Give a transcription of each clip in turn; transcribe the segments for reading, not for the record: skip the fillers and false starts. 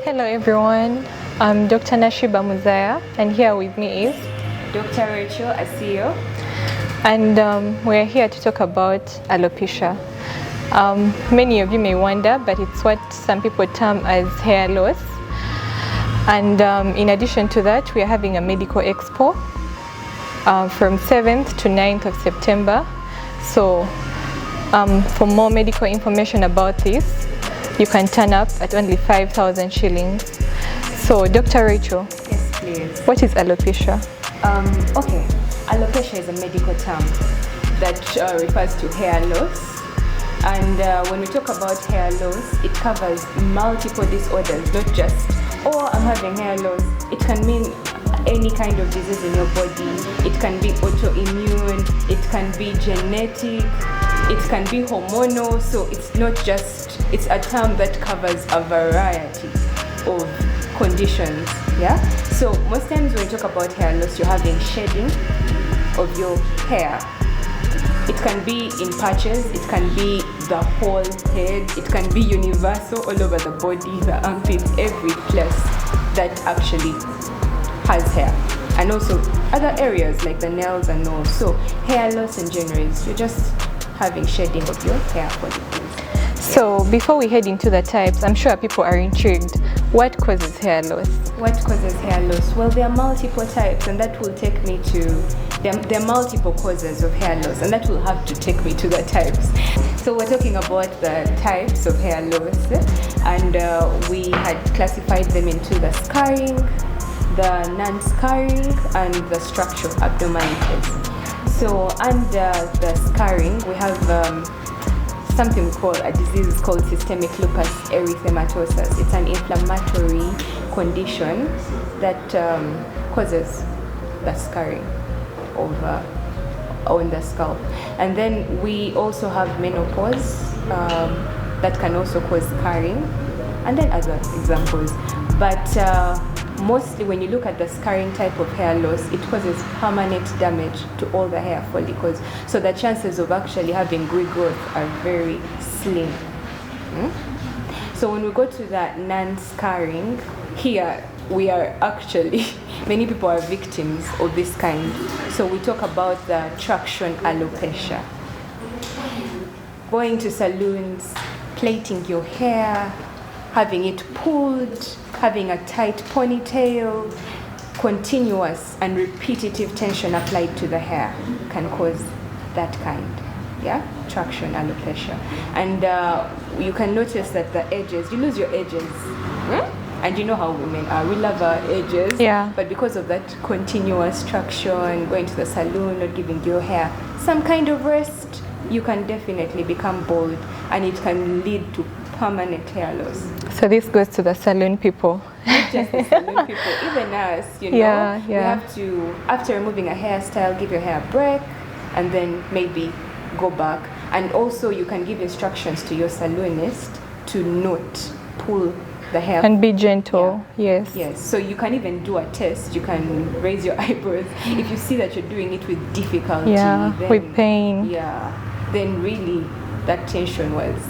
Hello everyone, I'm Dr. Nasheeba Rachel, and here with me is Dr. Racheal, Asio. And we're here to talk about alopecia. Many of you may wonder, but it's what some people term as hair loss. And in addition to that, we are having a medical expo from 7th to 9th of September. So for more medical information about this, you can turn up at only 5,000 shillings. So, Dr. Rachel. Yes, please. What is alopecia? Okay, alopecia is a medical term that refers to hair loss. And when we talk about hair loss, it covers multiple disorders, not just, oh, I'm having hair loss. It can mean any kind of disease in your body. It can be autoimmune, it can be genetic, it can be hormonal. So it's not just, it's a term that covers a variety of conditions. Yeah. So most times when you talk about hair loss, you're having shedding of your hair. It can be in patches, it can be the whole head, it can be universal all over the body, the armpits, every place that actually has hair. And also other areas like the nails and all. So hair loss in general is you're just having shedding of your hair follicles. So before we head into the types, I'm sure people are intrigued. What causes hair loss? What causes hair loss? Well, there are multiple types, and that will take me to, there are multiple causes of hair loss, and that will have to take me to the types. So we're talking about the types of hair loss, and we had classified them into the scarring, the non-scarring, and the structural abnormalities. So under the scarring, we have something we call a disease called systemic lupus erythematosus. It's an inflammatory condition that causes the scarring of on the scalp. And then we also have menopause that can also cause scarring, and then other examples. But mostly when you look at the scarring type of hair loss, it causes permanent damage to all the hair follicles. So the chances of actually having regrowth are very slim. So when we go to the non-scarring, here we are actually, many people are victims of this kind. So we talk about the traction alopecia. Going to salons, plaiting your hair, having it pulled, having a tight ponytail, continuous and repetitive tension applied to the hair can cause that kind, yeah, traction alopecia. And you can notice that the edges, you lose your edges. And you know how women are, we love our edges, Yeah. But because of that continuous traction, going to the salon, not giving your hair some kind of rest, you can definitely become bald, and it can lead to permanent hair loss. So this goes to the salon people. Not just the salon people, even us, you know, Yeah. we have to, after removing a hairstyle, give your hair a break and then maybe go back. And also you can give instructions to your salonist to not pull the hair. And be gentle, yes. Yes, so you can even do a test. You can raise your eyebrows. If you see that you're doing it with difficulty, Yeah, then, with pain. Yeah, then really that tension was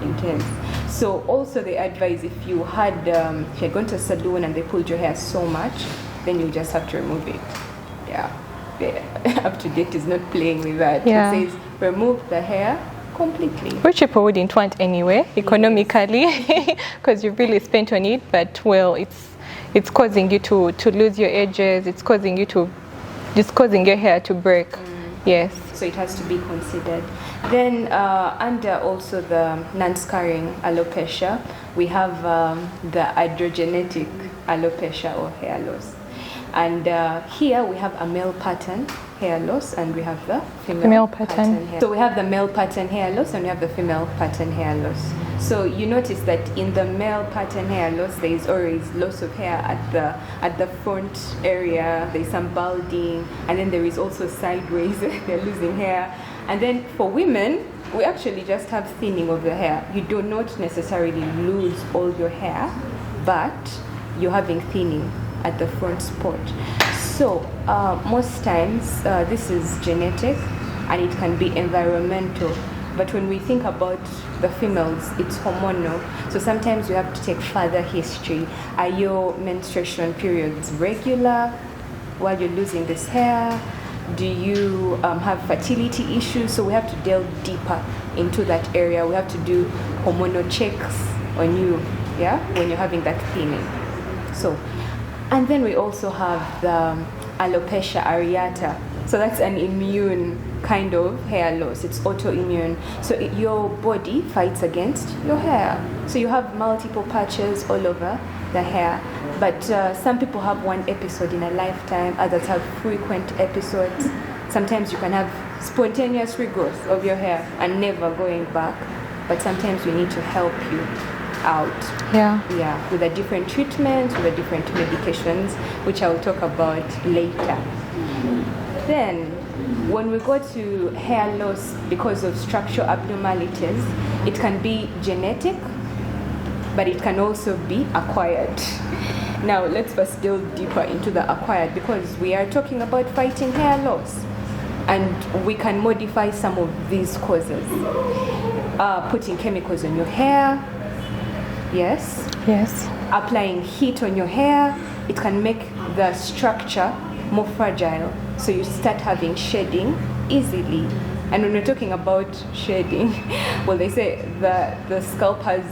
intense. So also they advise if you had gone to a salon and they pulled your hair so much, then you just have to remove it. Yeah, up to date is not playing with that. Yeah. It says remove the hair completely. Which people wouldn't want anyway, economically, because you really spent on it. But well, it's causing you to lose your edges. It's causing your hair to break. Yes. So it has to be considered. Then under also the non-scarring alopecia, we have the androgenetic alopecia or hair loss. And here we have a male pattern hair loss, and we have the female pattern hair. So we have the male pattern hair loss and we have the female pattern hair loss. So you notice that in the male pattern hair loss, there is always loss of hair at the front area. There is some balding, and then there is also sideways. They're losing hair. And then for women, we actually just have thinning of the hair. You do not necessarily lose all your hair, but you're having thinning at the front spot. So most times this is genetic, and it can be environmental. but when we think about the females, it's hormonal. So sometimes you have to take further history. Are your menstruation periods regular while you're losing this hair? Do you have fertility issues? So we have to delve deeper into that area. We have to do hormonal checks on you, when you're having that thinning. So, and then we also have the alopecia areata. So that's an immune kind of hair loss. It's autoimmune. So your body fights against your hair. So you have multiple patches all over the hair. But some people have one episode in a lifetime. Others have frequent episodes. Sometimes you can have spontaneous regrowth of your hair and never going back. But sometimes we need to help you out. With a different treatment, with a different medications, which I'll talk about later. Then, when we go to hair loss because of structural abnormalities, it can be genetic, but it can also be acquired. Now, let's first delve deeper into the acquired, because we are talking about fighting hair loss, and we can modify some of these causes. Putting chemicals on your hair, yes. Applying heat on your hair, it can make the structure more fragile, so you start having shedding easily. And when we're talking about shedding, well, they say the scalp has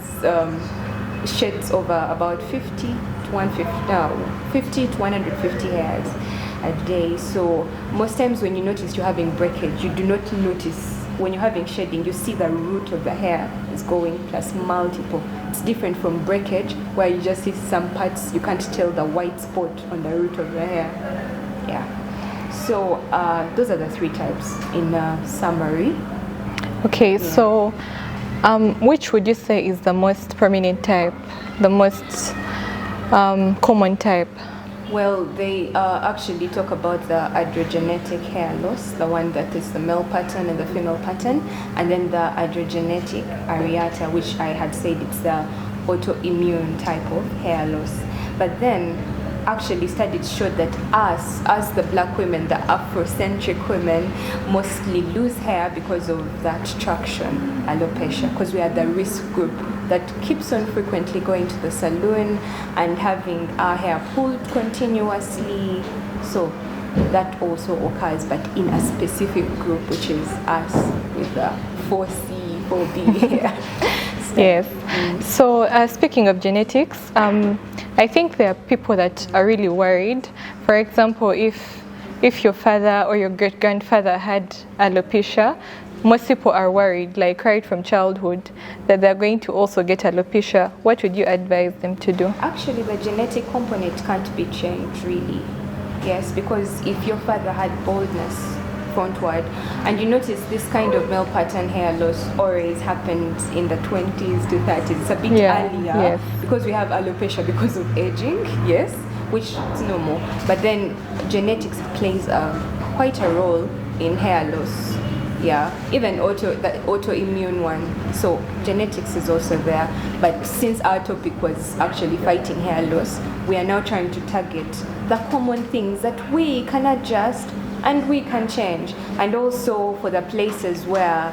sheds over about 50 to 150 hairs a day. So most times when you notice you're having breakage, you do not notice. When you're having shedding, you see the root of the hair is going plus multiple. It's different from breakage, where you just see some parts, you can't tell the white spot on the root of the hair. So those are the three types in summary. Okay, so which would you say is the most prominent type, the most common type? Well, they actually talk about the androgenetic hair loss, the one that is the male pattern and the female pattern, and then the androgenetic areata, which I had said it's the autoimmune type of hair loss. But then, actually, studies showed that us, as the black women, the Afrocentric women, mostly lose hair because of that traction, alopecia, because we are the risk group that keeps on frequently going to the salon and having our hair pulled continuously. So that also occurs, but in a specific group, which is us with the 4C, 4B hair. Yes. So speaking of genetics, I think there are people that are really worried. For example, if your father or your great-grandfather had alopecia, most people are worried, like right from childhood, that they're going to also get alopecia. What would you advise them to do? Actually, the genetic component can't be changed, really. Yes, because if your father had baldness frontward, and you notice this kind of male pattern hair loss always happens in the 20s to 30s. It's a bit earlier, because we have alopecia because of aging, yes, which is normal. But then genetics plays quite a role in hair loss. Even the autoimmune one. So genetics is also there. But since our topic was actually fighting hair loss, we are now trying to target the common things that we can adjust and we can change. And also for the places where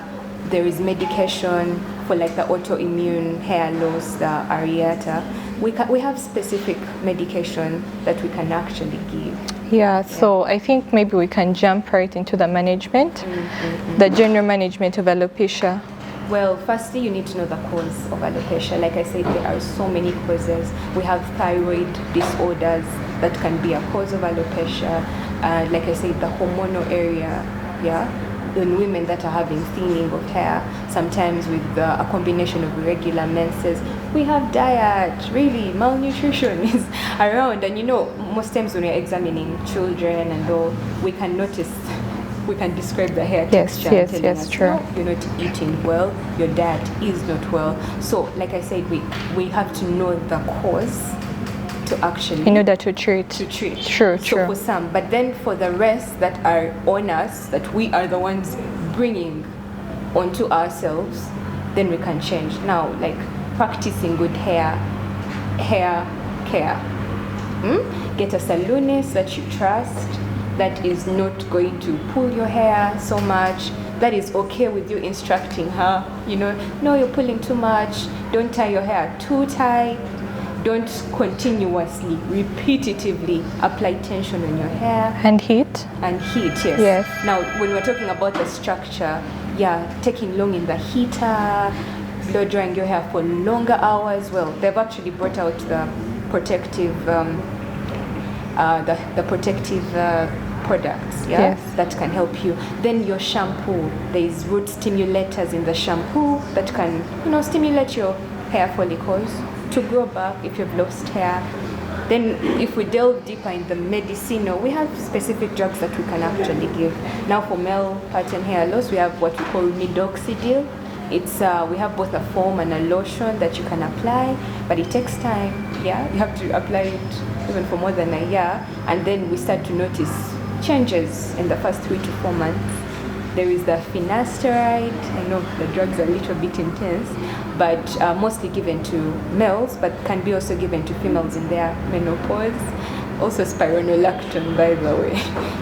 there is medication for like the autoimmune hair loss, the areata, we have specific medication that we can actually give. So I think maybe we can jump right into the management, the general management of alopecia. Well, firstly, you need to know the cause of alopecia. Like I said, there are so many causes. We have thyroid disorders that can be a cause of alopecia. Like I said, the hormonal area, in women that are having thinning of hair, sometimes with a combination of irregular menses. We have diet, really, malnutrition is around. And most times when we're examining children and all, we can notice, we can describe the hair texture. Yes, true. You're not eating well, your diet is not well. So, like I said, we have to know the cause to actually in order to treat. True. For some, but then for the rest that are on us, that we are the ones bringing onto ourselves, then we can change. Now, like practicing good hair care. Get a salonist that you trust, that is not going to pull your hair so much, that is okay with you instructing her, no, you're pulling too much, don't tie your hair too tight, don't continuously, repetitively apply tension on your hair. And heat. And heat, yes. Yes. Now, when we're talking about the structure, taking long in the heater, blow drying your hair for longer hours. Well, they've actually brought out the protective, products, Yes. that can help you. Then your shampoo, there's root stimulators in the shampoo that can, stimulate your hair follicles to grow back if you've lost hair. Then if we delve deeper in the medicinal, we have specific drugs that we can actually give. Now for male pattern hair loss, we have what we call minoxidil. It's we have both a foam and a lotion that you can apply, but it takes time. You have to apply it even for more than a year, and then we start to notice changes in the first 3 to 4 months. There is the finasteride. I know the drugs are a little bit intense, but mostly given to males, but can be also given to females in their menopause. Also spironolactone, by the way.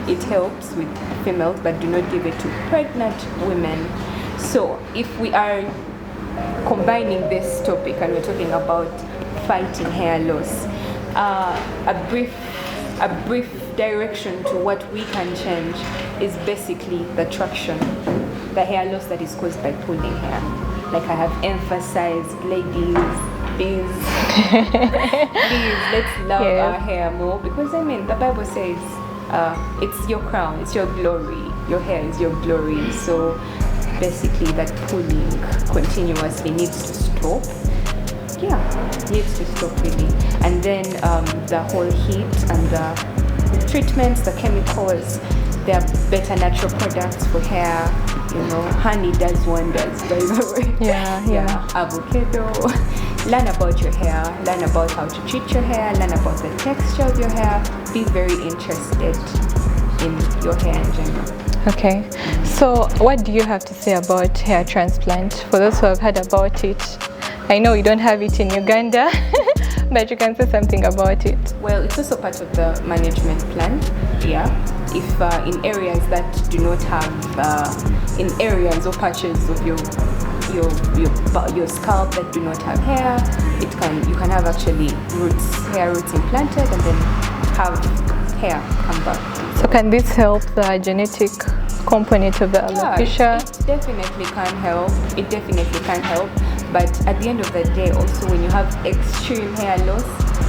It helps with females, but do not give it to pregnant women. So if we are combining this topic and we're talking about fighting hair loss, a brief direction to what we can change is basically the traction, the hair loss that is caused by pulling hair. Like I have emphasized, ladies, please let's love our hair more, because the Bible says it's your crown, it's your glory, your hair is your glory. So basically that pulling continuously needs to stop. Needs to stop really. And then the whole heat and the treatments, the chemicals, there are better natural products for hair. Honey does wonders, by the way. Avocado. Learn about your hair, learn about how to treat your hair, learn about the texture of your hair. Be very interested in your hair in general. Okay, so what do you have to say about hair transplant? For those who have heard about it, I know you don't have it in Uganda, but you can say something about it. Well, it's also part of the management plan. If in areas that do not have, in areas or patches of your scalp that do not have hair, you can have actually hair roots implanted and then have hair come back. So can this help the genetic component of the alopecia? It definitely can help. It definitely can help. But at the end of the day, also when you have extreme hair loss,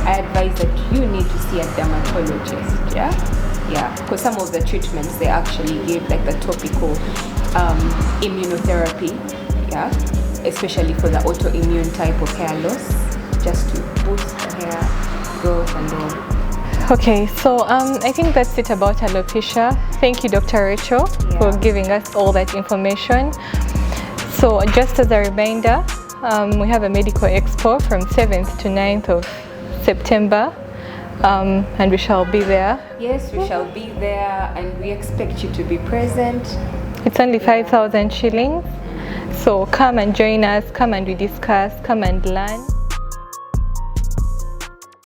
I advise that you need to see a dermatologist. Because some of the treatments they actually give, like the topical immunotherapy, especially for the autoimmune type of hair loss, just to boost the hair growth and all. Okay, so I think that's it about alopecia. Thank you, Dr. Rachel, for giving us all that information. So just as a reminder, we have a medical expo from 7th to 9th of September, and we shall be there. Yes, we shall be there, and we expect you to be present. It's only 5,000 shillings. So come and join us, come and we discuss, come and learn.